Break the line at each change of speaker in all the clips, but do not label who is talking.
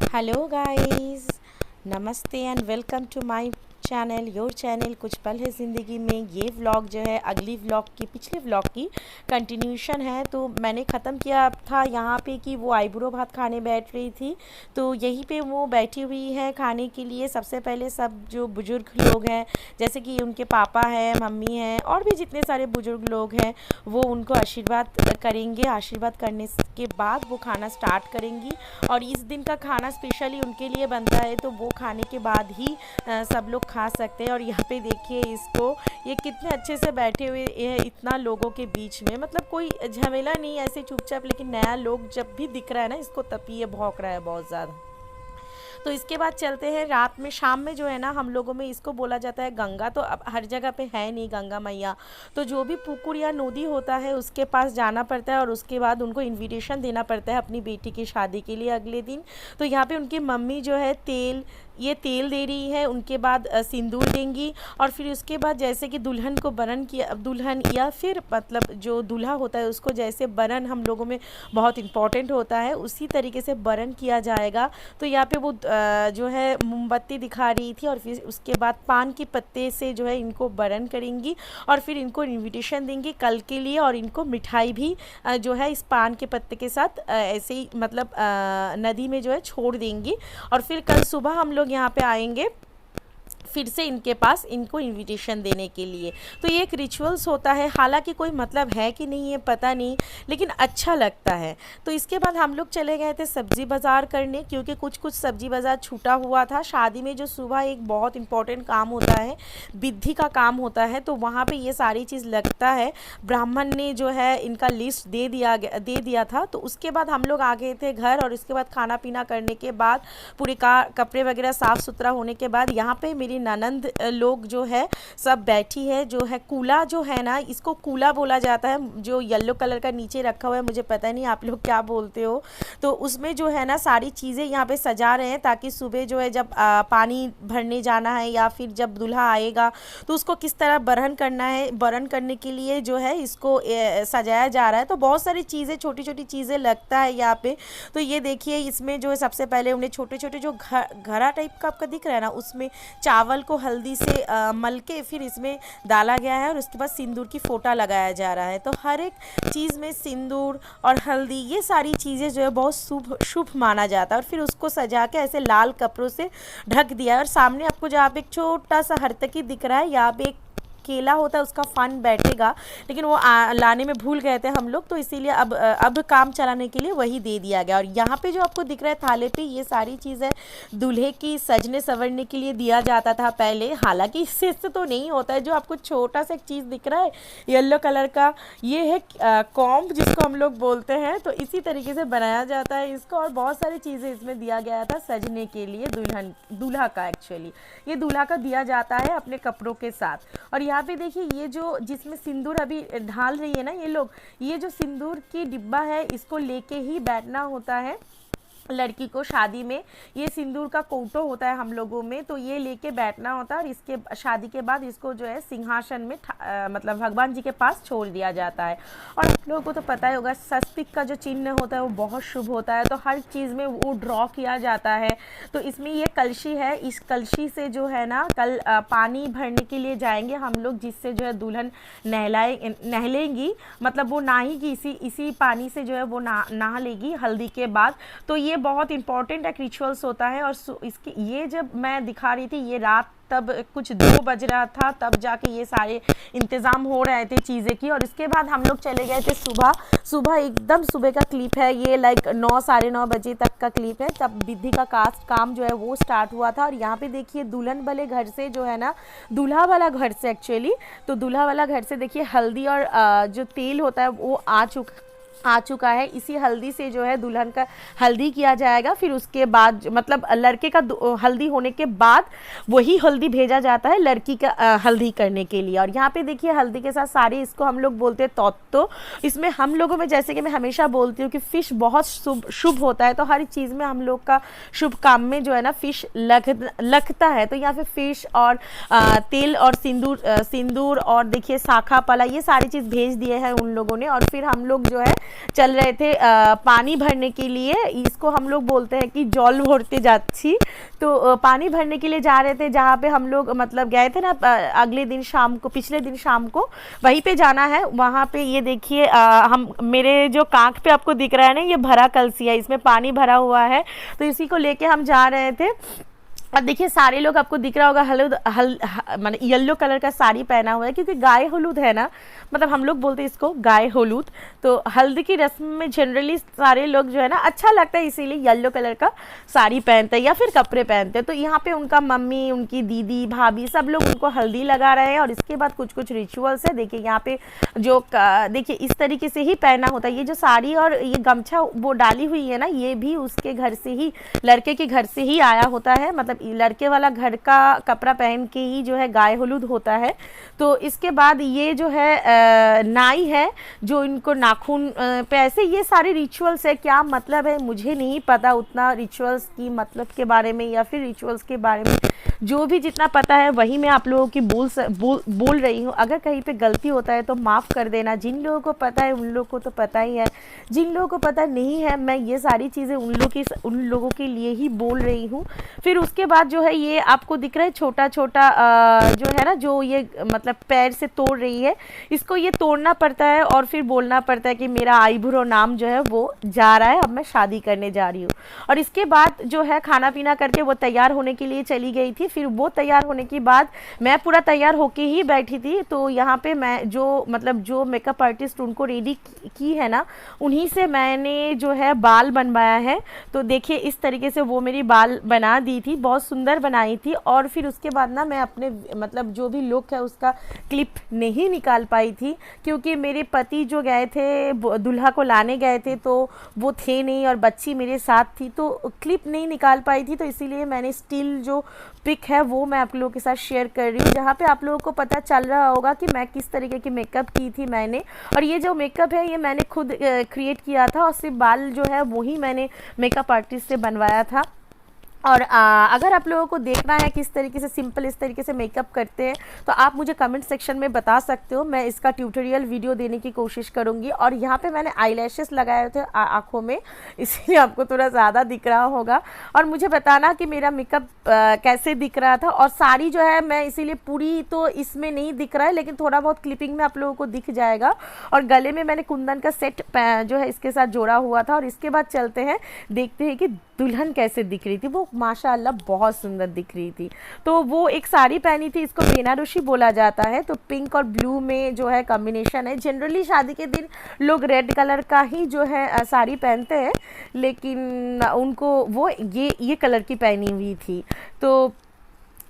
Hello guys, नमस्ते and welcome to my channel your channel कुछ पल है ज़िंदगी में। ये व्लॉग जो है अगली व्लॉग की पिछले व्लॉग की कंटिन्यूशन है। तो मैंने ख़त्म किया था यहाँ पे कि वो आईब्रो भात खाने बैठ रही थी, तो यहीं पे वो बैठी हुई है खाने के लिए। सबसे पहले सब जो बुज़ुर्ग लोग हैं, जैसे कि उनके पापा हैं, मम्मी हैं और भी जितने सारे बुज़ुर्ग लोग हैं, वो उनको आशीर्वाद करेंगे। आशीर्वाद करने के बाद वो खाना स्टार्ट करेंगी और इस दिन का खाना स्पेशली उनके लिए बनता है, तो वो खाने के बाद ही सब लोग खा सकते हैं। और यहाँ पे देखिए इसको, ये कितने अच्छे से बैठे हुए हैं इतना लोगों के बीच में, मतलब कोई झमेला नहीं, ऐसे चुपचाप। लेकिन नया लोग जब भी दिख रहा है ना इसको, तभी ये भौंक रहा है बहुत ज़्यादा। तो इसके बाद चलते हैं रात में, शाम में जो है ना हम लोगों में इसको बोला जाता है गंगा। तो अब हर जगह पे है नहीं गंगा मैया, तो जो भी पुकुर या नदी होता है उसके पास जाना पड़ता है और उसके बाद उनको इनविटेशन देना पड़ता है अपनी बेटी की शादी के लिए अगले दिन। तो यहाँ पे उनकी मम्मी जो है तेल दे रही है, उनके बाद सिंदूर देंगी और फिर उसके बाद जैसे कि दुल्हन को बरन किया, दुल्हन या फिर मतलब जो दूल्हा होता है उसको जैसे बरन हम लोगों में बहुत इम्पॉर्टेंट होता है, उसी तरीके से बरन किया जाएगा। तो यहाँ पे वो जो है मोमबत्ती दिखा रही थी और फिर उसके बाद पान के पत्ते से जो है इनको बरन करेंगी और फिर इनको इनविटेशन देंगी कल के लिए। और इनको मिठाई भी जो है इस पान के पत्ते के साथ ऐसे ही मतलब नदी में जो है छोड़ देंगी। और फिर कल सुबह हम लोग यहाँ पे आएंगे फिर से इनके पास, इनको इनविटेशन देने के लिए। तो ये एक रिचुअल्स होता है, हालांकि कोई मतलब है कि नहीं है पता नहीं, लेकिन अच्छा लगता है। तो इसके बाद हम लोग चले गए थे सब्ज़ी बाज़ार करने, क्योंकि कुछ सब्ज़ी बाज़ार छूटा हुआ था। शादी में जो सुबह एक बहुत इंपॉर्टेंट काम होता है, विधि का काम होता है, तो वहाँ पे ये सारी चीज़ लगता है। ब्राह्मण ने जो है इनका लिस्ट दे दिया था। तो उसके बाद हम लोग आ गए थे घर और उसके बाद खाना पीना करने के बाद पूरे कपड़े वगैरह साफ़ सुथरा होने के बाद यहाँ पे मेरी ननंद लोग जो है सब बैठी है। जो है कूला जो है ना, इसको कूला बोला जाता है, जो येलो कलर का नीचे रखा हुआ है, मुझे पता नहीं आप लोग क्या बोलते हो। तो उसमें जो है ना सारी चीज़ें यहाँ पे सजा रहे हैं, ताकि सुबह जो है जब पानी भरने जाना है या फिर जब दूल्हा आएगा तो उसको किस तरह बरन करना है, बरन करने के लिए जो है इसको सजाया जा रहा है। तो बहुत सारी चीज़ें, छोटी छोटी चीज़ें लगता है यहाँ पे। तो ये देखिए इसमें जो है सबसे पहले उन्हें छोटे छोटे जो घड़ा टाइप का आपका दिख रहा है ना, उसमें चावल को हल्दी से मल के फिर इसमें डाला गया है और उसके बाद सिंदूर की फोटा लगाया जा रहा है। तो हर एक चीज़ में सिंदूर और हल्दी, ये सारी चीज़ें जो है बहुत शुभ माना जाता है। और फिर उसको सजा के ऐसे लाल कपड़ों से ढक दिया है। और सामने आपको जहाँ पे एक छोटा सा हरतकी दिख रहा है, यहाँ पे एक केला होता है, उसका फन बैठेगा, लेकिन वो लाने में भूल गए थे हम लोग, तो इसीलिए अब काम चलाने के लिए वही दे दिया गया। और यहाँ पे जो आपको दिख रहा है थाले पे, ये सारी चीज़ें दूल्हे की सजने संवरने के लिए दिया जाता था पहले। हालांकि इससे तो नहीं होता है। जो आपको छोटा सा एक चीज़ दिख रहा है येलो कलर का, ये है कॉम्ब जिसको हम लोग बोलते हैं। तो इसी तरीके से बनाया जाता है इसको और बहुत सारी चीज़ें इसमें दिया गया था सजने के लिए। दूल्हा का एक्चुअली ये दूल्हा का दिया जाता है अपने कपड़ों के साथ। और यहाँ पे देखिए ये जो जिसमें सिंदूर अभी ढाल रही है ना ये लोग, ये जो सिंदूर की डिब्बा है इसको लेके ही बैठना होता है लड़की को शादी में। ये सिंदूर का कौटो होता है हम लोगों में, तो ये लेके बैठना होता है और इसके शादी के बाद इसको जो है सिंहासन में मतलब भगवान जी के पास छोड़ दिया जाता है। और आप लोगों को तो पता ही होगा स्वस्तिक का जो चिन्ह होता है वो बहुत शुभ होता है, तो हर चीज़ में वो ड्रॉ किया जाता है। तो इसमें ये कलशी है, इस कलशी से जो है ना कल पानी भरने के लिए जाएंगे हम लोग, जिससे जो है दुल्हन नहलेंगी, मतलब वो नहाएगी इसी पानी से जो है वो नहा लेगी हल्दी के बाद। तो ये बहुत इंपॉर्टेंट एक रिचुअल्स होता है। और इसकी ये जब मैं दिखा रही थी, ये रात तब कुछ 2 बज रहा था, तब जाके ये सारे इंतज़ाम हो रहे थे चीज़ें की। और इसके बाद हम लोग चले गए थे सुबह एकदम सुबह का क्लिप है ये, लाइक 9 साढ़े 9 बजे तक का क्लिप है, तब विधि का काम जो है वो स्टार्ट हुआ था। और यहाँ पे देखिए दुल्हन वाले घर से जो है ना, दूल्हा वाला घर से एक्चुअली, तो दूल्हा वाला घर से देखिए हल्दी और जो तेल होता है वो आ चुका है। इसी हल्दी से जो है दुल्हन का हल्दी किया जाएगा। फिर उसके बाद मतलब लड़के का हल्दी होने के बाद वही हल्दी भेजा जाता है लड़की का हल्दी करने के लिए। और यहाँ पे देखिए हल्दी के साथ सारे, इसको हम लोग बोलते हैं तोत्तो। इसमें हम लोगों में, जैसे कि मैं हमेशा बोलती हूँ कि फ़िश बहुत शुभ होता है, तो हर चीज़ में हम लोग का शुभ काम में जो है ना फ़िश लगता है। तो यहाँ पे फ़िश और तेल और सिंदूर और देखिए शाखा पला, ये सारी चीज़ भेज दिए हैं उन लोगों ने। और फिर हम लोग जो है चल रहे थे पानी भरने के लिए। इसको हम लोग बोलते हैं कि जल भरते जाच्छी। तो पानी भरने के लिए जा रहे थे, जहाँ पे हम लोग मतलब गए थे ना अगले दिन शाम को, पिछले दिन शाम को वहीं पे जाना है। वहाँ पे ये देखिए हम मेरे जो कांख पे आपको दिख रहा है ना, ये भरा कलसी है, इसमें पानी भरा हुआ है। तो इसी को लेके हम जा रहे थे। अब देखिए सारे लोग आपको दिख रहा होगा माने येलो कलर का साड़ी पहना हुआ है, क्योंकि गाय हलूद है ना, मतलब हम लोग बोलते हैं इसको गाय हलूद। तो हल्दी की रस्म में जनरली सारे लोग जो है ना अच्छा लगता है, इसीलिए येलो कलर का साड़ी पहनते हैं या फिर कपड़े पहनते हैं। तो यहाँ पे उनका मम्मी, उनकी दीदी, भाभी सब लोग उनको हल्दी लगा रहे हैं। और इसके बाद कुछ कुछ रिचुअल्स है। देखिए यहाँ पे जो देखिए इस तरीके से ही पहना होता है। ये जो साड़ी और ये गमछा वो डाली हुई है ना, ये भी उसके घर से ही, लड़के के घर से ही आया होता है। मतलब लड़के वाला घर का कपड़ा पहन के ही जो है गाय हलूद होता है। तो इसके बाद ये जो है नाई है जो इनको नाखून पे ऐसे, ये सारे रिचुअल्स है। क्या मतलब है मुझे नहीं पता उतना रिचुअल्स की मतलब के बारे में, या फिर रिचुअल्स के बारे में जो भी जितना पता है वही मैं आप लोगों की बोल रही हूँ। अगर कहीं पे गलती होता है तो माफ़ कर देना। जिन लोगों को पता है उन लोगों को तो पता ही है, जिन लोगों को पता नहीं है मैं ये सारी चीज़ें उन लोगों के लिए ही बोल रही हूँ। फिर उसके बाद जो है ये आपको दिख रहा है छोटा छोटा जो है ना, जो ये मतलब पैर से तोड़ रही है, इसको ये तोड़ना पड़ता है और फिर बोलना पड़ता है कि मेरा आईब्रो नाम जो है वो जा रहा है, अब मैं शादी करने जा रही हूँ। और इसके बाद जो है खाना पीना करके वो तैयार होने के लिए चली गई थी। फिर वो तैयार होने के बाद मैं पूरा तैयार होके ही बैठी थी। तो यहाँ पे मैं जो मेकअप आर्टिस्ट उनको रेडी की है ना, उन्हीं से मैंने जो है बाल बनवाया है। तो देखिए इस तरीके से वो मेरी बाल बना दी थी, बहुत सुंदर बनाई थी। और फिर उसके बाद ना मैं अपने मतलब जो भी लुक है उसका क्लिप नहीं निकाल पाई थी, क्योंकि मेरे पति जो गए थे दूल्हा को लाने गए थे तो वो थे नहीं और बच्ची मेरे साथ थी, तो क्लिप नहीं निकाल पाई थी। तो इसीलिए मैंने स्टिल जो पिक है वो मैं आप लोगों के साथ शेयर कर रही हूँ, जहाँ पे आप लोगों को पता चल रहा होगा कि मैं किस तरीके की मेकअप की थी मैंने। और ये जो मेकअप है ये मैंने खुद क्रिएट किया था, और सिर्फ बाल जो है वही मैंने मेकअप आर्टिस्ट से बनवाया था। और अगर आप लोगों को देखना है किस तरीके से सिंपल इस तरीके से मेकअप करते हैं तो आप मुझे कमेंट सेक्शन में बता सकते हो, मैं इसका ट्यूटोरियल वीडियो देने की कोशिश करूँगी। और यहाँ पे मैंने आईलैशेस लगाए थे आँखों में, इसीलिए आपको थोड़ा ज़्यादा दिख रहा होगा। और मुझे बताना कि मेरा मेकअप कैसे दिख रहा था। और साड़ी जो है मैं इसीलिए पूरी तो इसमें नहीं दिख रहा है, लेकिन थोड़ा बहुत क्लिपिंग में आप लोगों को दिख जाएगा। और गले में मैंने कुंदन का सेट जो है इसके साथ जोड़ा हुआ था। और इसके बाद चलते हैं, देखते हैं कि दुल्हन कैसे दिख रही थी। वो माशाअल्लाह बहुत सुंदर दिख रही थी। तो वो एक साड़ी पहनी थी, इसको बेनारसी बोला जाता है। तो पिंक और ब्लू में जो है कॉम्बिनेशन है। जनरली शादी के दिन लोग रेड कलर का ही जो है साड़ी पहनते हैं, लेकिन उनको वो ये कलर की पहनी हुई थी। तो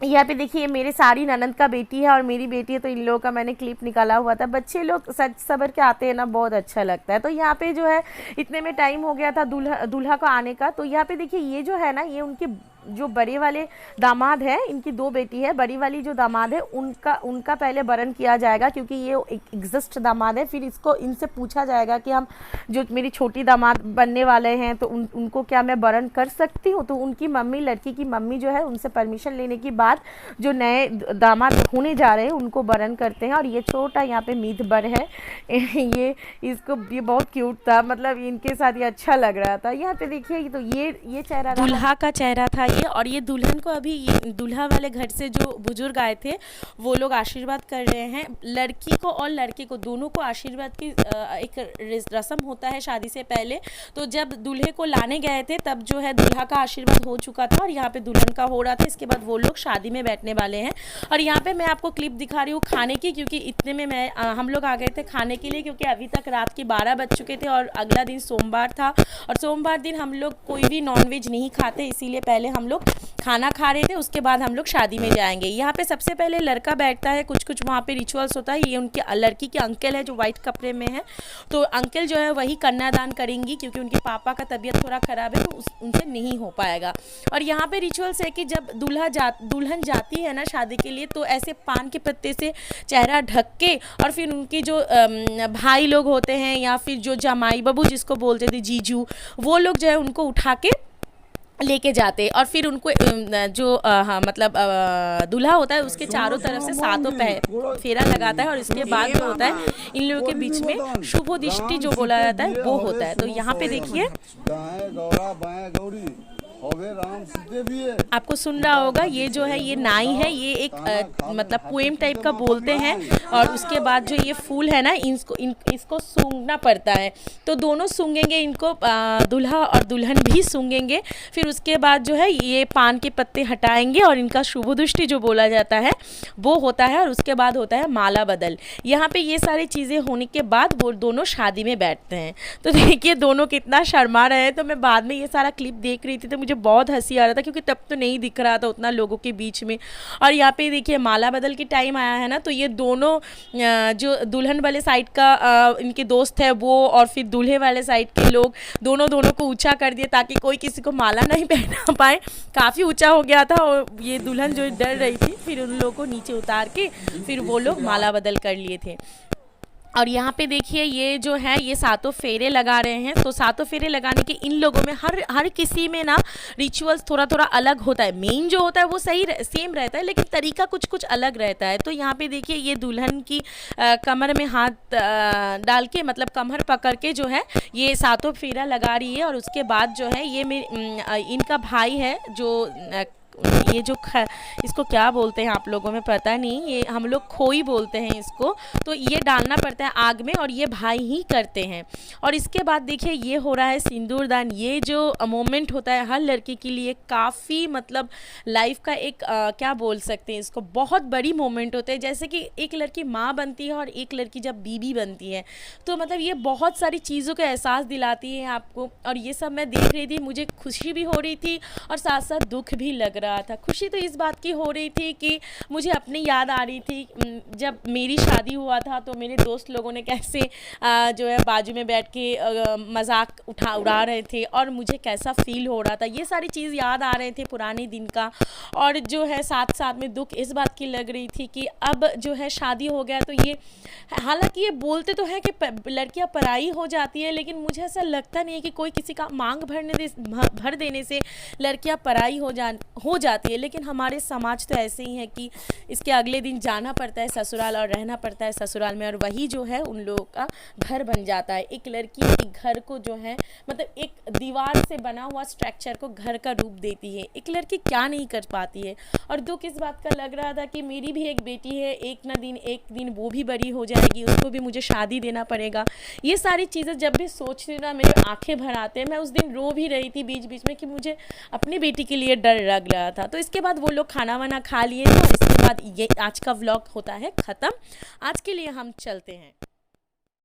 यहाँ पे देखिए मेरे सारी ननंद का बेटी है और मेरी बेटी है, तो इन लोगों का मैंने क्लिप निकाला हुआ था। बच्चे लोग सच सबर के आते हैं ना, बहुत अच्छा लगता है। तो यहाँ पे जो है इतने में टाइम हो गया था दूल्हा को आने का। तो यहाँ पे देखिए ये जो है ना, ये उनके जो बड़े वाले दामाद है, इनकी दो बेटी है, बड़ी वाली जो दामाद है उनका पहले वरण किया जाएगा, क्योंकि ये एग्जिस्ट दामाद है। फिर इसको इनसे पूछा जाएगा कि हम जो मेरी छोटी दामाद बनने वाले हैं तो उनको क्या मैं वरण कर सकती हूँ। तो उनकी मम्मी, लड़की की मम्मी जो है, उनसे परमिशन लेने के बाद जो नए दामाद होने जा रहे हैं उनको वरण करते हैं। और ये छोटा यहाँ पे मीतबर है ये बहुत क्यूट था, मतलब इनके साथ ये अच्छा लग रहा था। यहाँ पे देखिए तो ये चेहरा दूल्हा का चेहरा था ये। और ये दुल्हन को अभी ये दूल्हा वाले घर से जो बुजुर्ग आए थे वो लोग आशीर्वाद कर रहे हैं। लड़की को और लड़के को दोनों को आशीर्वाद की एक रस्म होता है शादी से पहले। तो जब दूल्हे को लाने गए थे तब जो है दूल्हा का आशीर्वाद हो चुका था और यहाँ पे दुल्हन का हो रहा था। इसके बाद वो लोग शादी में बैठने वाले हैं। और यहाँ पे मैं आपको क्लिप दिखा रही हूँ खाने की, क्योंकि इतने में हम लोग आ गए थे खाने के लिए, क्योंकि अभी तक रात के 12 बज चुके थे और अगला दिन सोमवार था। और सोमवार दिन हम लोग कोई भी नॉनवेज नहीं खाते, इसीलिए पहले हम लोग खाना खा रहे थे, उसके बाद हम लोग शादी में जाएंगे। यहाँ पे सबसे पहले लड़का बैठता है, कुछ वहाँ पे रिचुअल्स होता है। ये उनके लड़की के अंकल है जो वाइट कपड़े में है, तो अंकल जो है वही कन्यादान करेंगी, क्योंकि उनके पापा का तबीयत थोड़ा ख़राब है तो उनसे नहीं हो पाएगा। और यहाँ पे रिचुअल्स है कि जब दुल्हन जाती है ना शादी के लिए, तो ऐसे पान के पत्ते से चेहरा ढक के, और फिर उनकी जो भाई लोग होते हैं या फिर जो जमाई बाबू जिसको बोलते थे जीजू, वो लोग जो है उनको उठा के लेके जाते और फिर उनको जो हाँ मतलब दूल्हा होता है उसके चारों तरफ से सातों फेरा लगाता है और इसके बाद जो होता है इन लोगों के बीच में शुभ दृष्टि जो बोला जाता है वो होता है। तो यहाँ पे देखिए आपको सुन रहा होगा, ये जो है ये नाई है, ये एक मतलब पोएम टाइप का बोलते हैं और उसके बाद जो ये फूल है ना इसको सूंघना पड़ता है। तो दोनों सूंघेंगे इनको, दूल्हा और दुल्हन भी सूंघेंगे। फिर उसके बाद जो है ये पान के पत्ते हटाएंगे और इनका शुभ दृष्टि जो बोला जाता है वो होता है और उसके बाद होता है माला बदल। यहाँ पे ये सारी चीज़ें होने के बाद वो दोनों शादी में बैठते हैं। तो देखिए दोनों कितना शर्मा रहे हैं। तो मैं बाद में ये सारा क्लिप देख रही थी तो मुझे बहुत हंसी आ रहा था क्योंकि तब तो नहीं दिख रहा था उतना लोगों के बीच में। और यहाँ पे देखिए माला बदल की टाइम आया है ना, तो ये दोनों जो दुल्हन वाले साइड का इनके दोस्त है वो और फिर दूल्हे वाले साइड के लोग दोनों को ऊंचा कर दिए ताकि कोई किसी को माला नहीं पहना पाए। काफ़ी ऊंचा हो गया था और ये दुल्हन जो डर रही थी, फिर उन लोगों को नीचे उतार के फिर वो लोग माला बदल कर लिए थे। और यहाँ पे देखिए ये जो है ये सातों फेरे लगा रहे हैं। तो सातों फेरे लगाने के इन लोगों में हर किसी में ना रिचुअल्स थोड़ा अलग होता है। मेन जो होता है वो सेम रहता है लेकिन तरीका कुछ अलग रहता है। तो यहाँ पे देखिए ये दुल्हन की कमर में हाथ डाल के मतलब कमर पकड़ के जो है ये सातों फेरा लगा रही है। और उसके बाद जो है ये इनका भाई है जो ये जो इसको क्या बोलते हैं आप लोगों में पता नहीं, ये हम लोग खोई बोलते हैं इसको। तो ये डालना पड़ता है आग में और ये भाई ही करते हैं। और इसके बाद देखिए ये हो रहा है सिंदूरदान। ये जो मोमेंट होता है हर लड़की के लिए काफ़ी मतलब लाइफ का एक क्या बोल सकते हैं इसको, बहुत बड़ी मोमेंट होते हैं। जैसे कि एक लड़की माँ बनती है और एक लड़की जब बीबी बनती है तो मतलब ये बहुत सारी चीज़ों का एहसास दिलाती है आपको। और ये सब मैं देख रही थी, मुझे खुशी भी हो रही थी और साथ साथ दुख भी लग रहा था। खुशी तो इस बात की हो रही थी कि मुझे अपनी याद आ रही थी जब मेरी शादी हुआ था तो मेरे दोस्त लोगों ने कैसे जो है बाजू में बैठ के मजाक उड़ा रहे थे और मुझे कैसा फील हो रहा था। ये सारी चीज़ याद आ रहे थे पुराने दिन का। और जो है साथ साथ में दुख इस बात की लग रही थी कि अब जो है शादी हो गया तो ये, हालांकि ये बोलते तो हैं कि लड़कियां पराई हो जाती है, लेकिन मुझे ऐसा लगता नहीं है कि कोई किसी का मांग भर देने से लड़कियां पराई हो जाती है। लेकिन हमारे समाज तो ऐसे ही है कि इसके अगले दिन जाना पड़ता है ससुराल और रहना पड़ता है ससुराल में, और वही जो है उन लोगों का घर बन जाता है। एक लड़की एक घर को जो है मतलब एक दीवार से बना हुआ स्ट्रक्चर को घर का रूप देती है। एक लड़की क्या नहीं कर पाती है। और दुख इस बात का लग रहा था कि मेरी भी एक बेटी है, एक दिन वो भी बड़ी हो जाएगी, उसको भी मुझे शादी देना पड़ेगा। ये सारी चीज़ें जब भी सोचती ना मेरी आंखें भर आते हैं। मैं उस दिन रो भी रही थी बीच बीच में कि मुझे अपनी बेटी के लिए डर लग रहा था। तो इसके बाद वो लोग खाना वाना खा लिए थे और इसके बाद ये आज का व्लॉग होता है ख़त्म। आज के लिए हम चलते हैं।